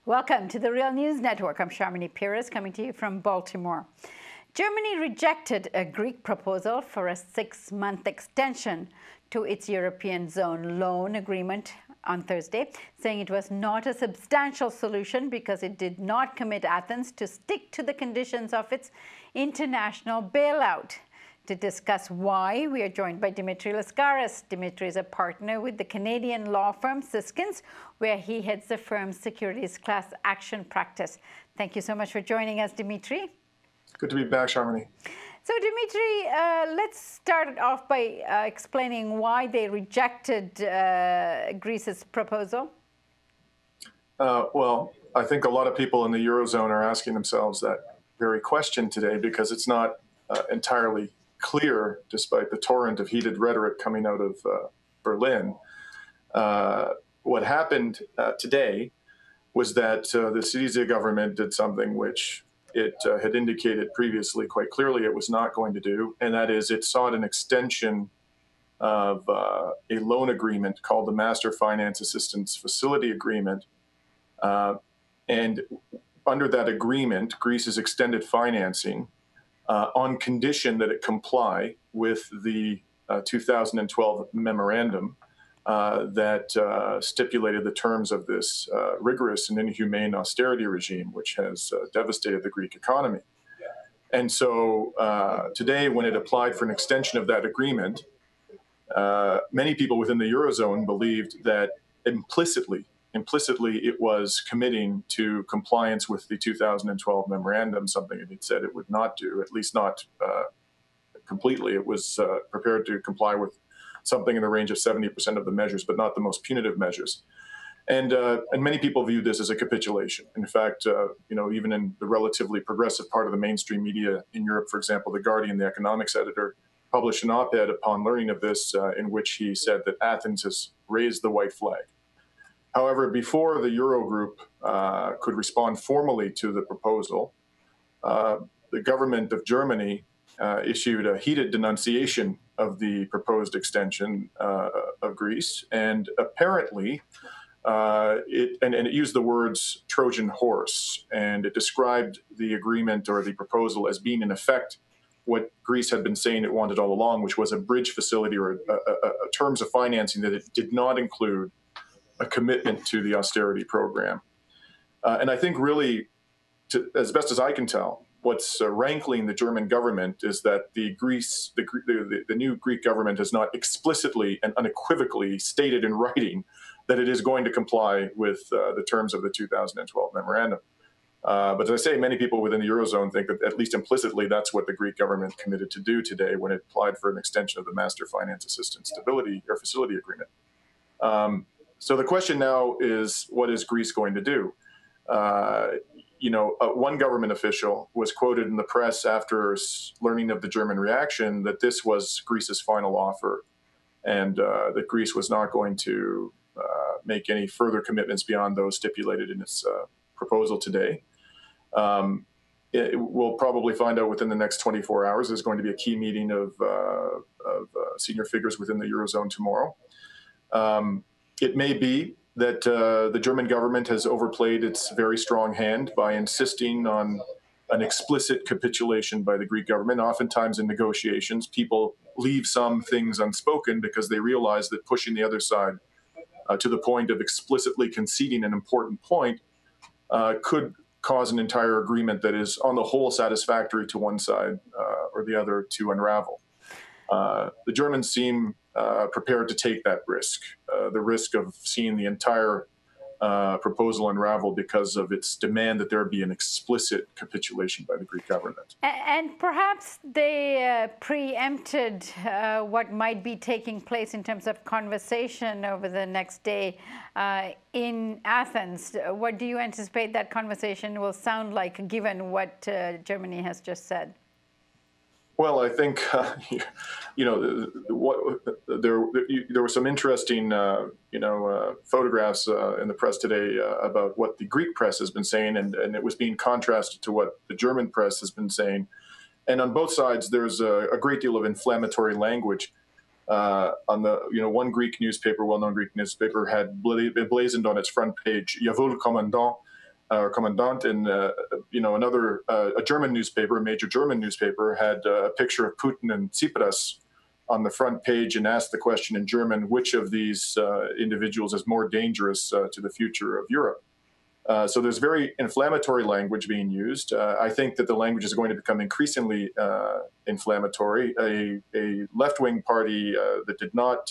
Welcome to the Real News Network. I'm Sharmini Peres coming to you from Baltimore. Germany rejected a Greek proposal for a 6-month extension to its European zone loan agreement on Thursday, saying it was not a substantial solution because it did not commit Athens to stick to the conditions of its international bailout. To discuss why, we are joined by Dimitri Lascaris. Dimitri is a partner with the Canadian law firm Siskins, where he heads the firm's securities class action practice. Thank you so much for joining us, Dimitri. Good to be back, Sharmini. So, Dimitri, let's start off by explaining why they rejected Greece's proposal. Well, I think a lot of people in the Eurozone are asking themselves that very question today because it's not entirely clear, despite the torrent of heated rhetoric coming out of Berlin. What happened today was that the Syriza government did something which it had indicated previously quite clearly it was not going to do, and that is it sought an extension of a loan agreement called the Master Finance Assistance Facility Agreement. And under that agreement, Greece's extended financing on condition that it comply with the 2012 memorandum that stipulated the terms of this rigorous and inhumane austerity regime, which has devastated the Greek economy. And so today, when it applied for an extension of that agreement, many people within the Eurozone believed that implicitly it was committing to compliance with the 2012 memorandum, something it had said it would not do, at least not completely. It was prepared to comply with something in the range of 70% of the measures, but not the most punitive measures. And many people view this as a capitulation. In fact, even in the relatively progressive part of the mainstream media in Europe, for example, The Guardian, the economics editor, published an op-ed upon learning of this in which he said that Athens has raised the white flag. However, before the Eurogroup could respond formally to the proposal, the government of Germany issued a heated denunciation of the proposed extension of Greece, and apparently it used the words Trojan horse, and it described the agreement or the proposal as being in effect what Greece had been saying it wanted all along, which was a bridge facility or a terms of financing that it did not include a commitment to the austerity program. And I think really, as best as I can tell, what's rankling the German government is that the new Greek government has not explicitly and unequivocally stated in writing that it is going to comply with the terms of the 2012 memorandum. But as I say, many people within the Eurozone think that at least implicitly that's what the Greek government committed to do today when it applied for an extension of the Master Finance Assistance Stability or Facility Agreement. So the question now is, what is Greece going to do? One government official was quoted in the press after learning of the German reaction that this was Greece's final offer and that Greece was not going to make any further commitments beyond those stipulated in its proposal today. We'll probably find out within the next 24 hours. There's going to be a key meeting of senior figures within the Eurozone tomorrow. It may be that the German government has overplayed its very strong hand by insisting on an explicit capitulation by the Greek government. Oftentimes in negotiations, people leave some things unspoken because they realize that pushing the other side to the point of explicitly conceding an important point could cause an entire agreement that is on the whole satisfactory to one side or the other to unravel. The Germans seem prepared to take that risk, the risk of seeing the entire proposal unravel because of its demand that there be an explicit capitulation by the Greek government. And perhaps they preempted what might be taking place in terms of conversation over the next day in Athens. What do you anticipate that conversation will sound like, given what Germany has just said? Well, I think there were some interesting photographs in the press today about what the Greek press has been saying, and it was being contrasted to what the German press has been saying. And on both sides, there's a great deal of inflammatory language. On the one Greek newspaper, well-known Greek newspaper, had blazoned on its front page "Yavul Commandant," or Kommandant in another a German newspaper, a major German newspaper, had a picture of Putin and Tsipras on the front page and asked the question in German, which of these individuals is more dangerous to the future of Europe? So there's very inflammatory language being used. I think that the language is going to become increasingly inflammatory. A left-wing party that did not,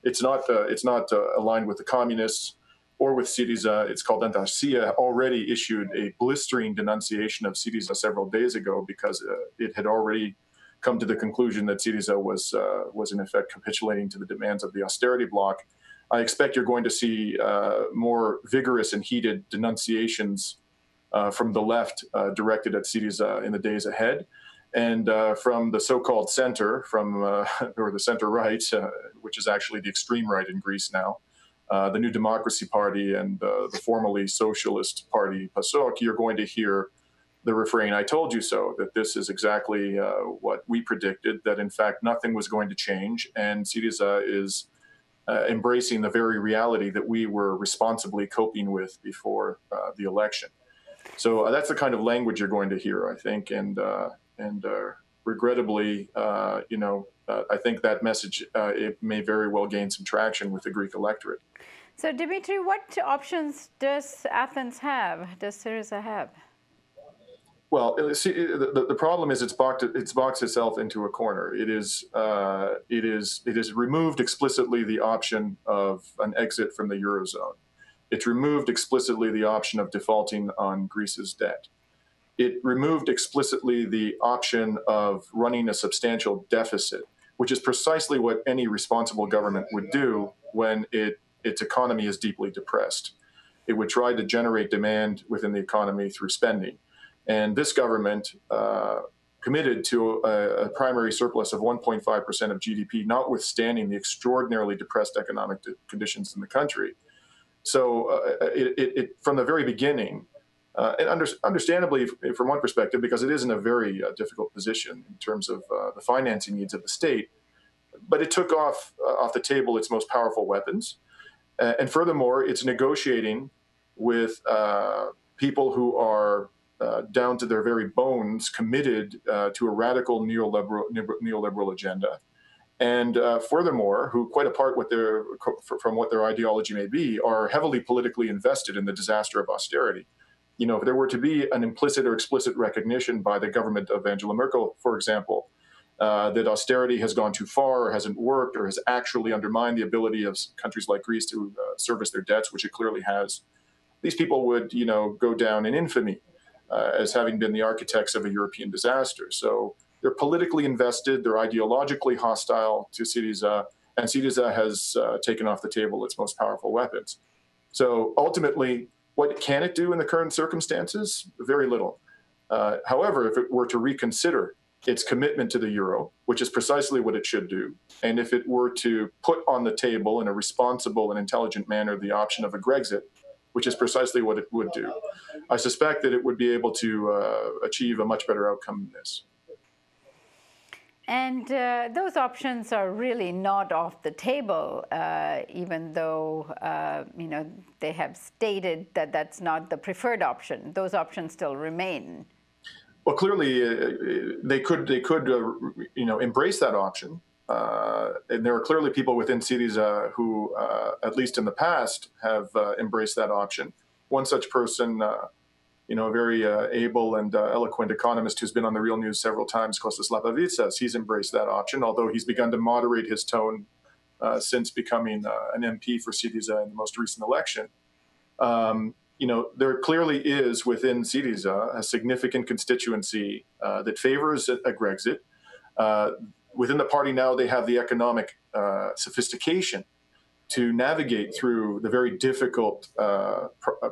it's not aligned with the communists or with Syriza. It's called Antasia, already issued a blistering denunciation of Syriza several days ago because it had already come to the conclusion that Syriza was in effect capitulating to the demands of the austerity bloc. I expect you're going to see more vigorous and heated denunciations from the left directed at Syriza in the days ahead. And from the so-called center, or the center-right, which is actually the extreme right in Greece now, the New Democracy Party and the formerly Socialist Party, PASOK, you're going to hear the refrain, "I told you so," that this is exactly what we predicted, that in fact nothing was going to change, and Syriza is embracing the very reality that we were responsibly coping with before the election. So that's the kind of language you're going to hear, I think, and regrettably, I think that message it may very well gain some traction with the Greek electorate. So, Dimitri, what options does Athens have? Does Syriza have? Well, see, the problem is it's boxed itself into a corner. It is removed explicitly the option of an exit from the Eurozone. It's removed explicitly the option of defaulting on Greece's debt. It removed explicitly the option of running a substantial deficit, which is precisely what any responsible government would do when its economy is deeply depressed. It would try to generate demand within the economy through spending. And this government committed to a primary surplus of 1.5% of GDP, notwithstanding the extraordinarily depressed economic conditions in the country. So from the very beginning, and understandably from one perspective, because it is in a very difficult position in terms of the financing needs of the state, but it took off the table its most powerful weapons. And furthermore, it's negotiating with people who are down to their very bones committed to a radical neoliberal agenda. And furthermore, who, quite apart from what their ideology may be, are heavily politically invested in the disaster of austerity. You know, if there were to be an implicit or explicit recognition by the government of Angela Merkel, for example, that austerity has gone too far or hasn't worked or has actually undermined the ability of countries like Greece to service their debts, which it clearly has, these people would, go down in infamy as having been the architects of a European disaster. So they're politically invested, they're ideologically hostile to Syriza, and Syriza has taken off the table its most powerful weapons. So ultimately, what can it do in the current circumstances? Very little. However, if it were to reconsider its commitment to the euro, which is precisely what it should do, and if it were to put on the table in a responsible and intelligent manner the option of a Grexit, which is precisely what it would do, I suspect that it would be able to achieve a much better outcome than this. And those options are really not off the table, even though they have stated that that's not the preferred option. Those options still remain. Well, clearly, they could embrace that option, and there are clearly people within Syriza who, at least in the past, have embraced that option. One such person, a very able and eloquent economist who's been on the Real News several times, Kostas Lapavitsas, he's embraced that option, although he's begun to moderate his tone since becoming an MP for Syriza in the most recent election. There clearly is within Syriza a significant constituency that favors a Grexit. Within the party now, they have the economic sophistication to navigate through the very difficult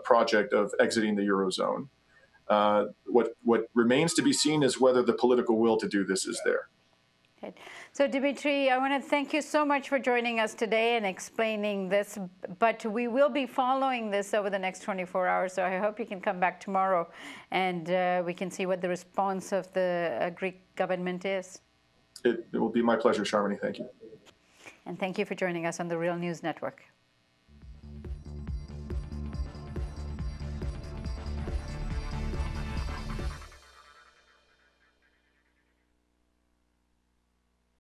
project of exiting the Eurozone. What remains to be seen is whether the political will to do this is there. Okay. So, Dimitri, I want to thank you so much for joining us today and explaining this, but we will be following this over the next 24 hours, so I hope you can come back tomorrow and we can see what the response of the Greek government is. It will be my pleasure, Sharmini. Thank you. And thank you for joining us on the Real News Network.